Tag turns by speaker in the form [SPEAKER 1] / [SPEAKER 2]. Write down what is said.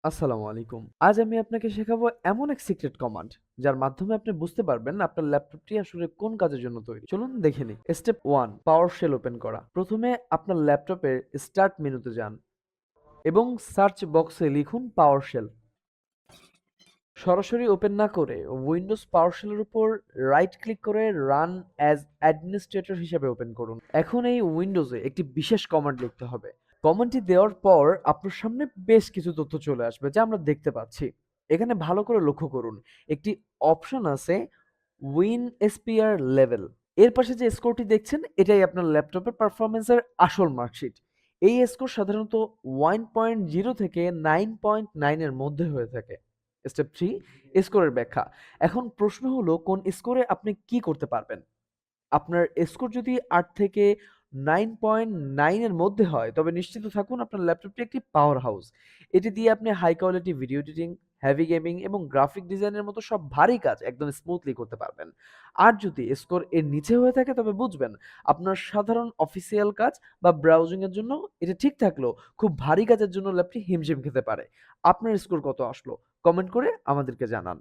[SPEAKER 1] আসসালামু আলাইকুম। আজ আমি আপনাকে শেখাবো এমন এক সিক্রেট কমান্ড যার মাধ্যমে আপনি বুঝতে পারবেন আপনার ল্যাপটপটি আসলে কোন কাজের জন্য তৈরি। চলুন দেখে নিই। স্টেপ 1, পাওয়ার শেল ওপেন করা। প্রথমে আপনার ল্যাপটপের স্টার্ট মেনুতে যান এবং সার্চ বক্সে লিখুন পাওয়ার শেল। সরাসরি ওপেন না করে উইন্ডোজ পাওয়ারশেলের উপর রাইট ক্লিক করে রান অ্যাজ অ্যাডমিনিস্ট্রেটর হিসেবে ওপেন করুন। এখন এই উইন্ডোজে একটি বিশেষ কমান্ড লিখতে হবে। কমান্ডটি দেওয়ার পর আপনার সামনে বেশ কিছু তথ্য চলে আসবে যা আমরা দেখতে পাচ্ছি। এখানে ভালো করে লক্ষ্য করুন, একটি অপশন আছে উইন এসপিআর লেভেল। এর পাশে যে স্কোরটি দেখছেন এটাই আপনার ল্যাপটপের পারফরমেন্সের আসল মার্কশিট। এই স্কোর সাধারণত 1.0 থেকে 9.9 এর মধ্যে হয়ে থাকে। স্টেপ 3, স্কোরের ব্যাখ্যা। এখন প্রশ্ন হলো কোন স্কোরে আপনি কি করতে পারবেন? আপনার স্কোর যদি ৮ থেকে 9.9 এর মধ্যে হয়, তবে নিশ্চিত থাকুন আপনার ল্যাপটপটি একটি পাওয়ার হাউস। এটি দিয়ে আপনি high quality video editing, heavy gaming এবং গ্রাফিক ডিজাইনের মতো সব ভারী কাজ একদম স্মুথলি করতে পারবেন। আর যদি স্কোর এর নিচে হয়ে থাকে তবে বুঝবেন আপনার সাধারণ অফিসিয়াল কাজ বা ব্রাউজিং এর জন্য এটা ঠিক থাকলেও খুব ভারী কাজের জন্য ল্যাপটপটি হিমশিম খেতে পারে। আপনার স্কোর কত আসলো? কমেন্ট করে আমাদেরকে জানান।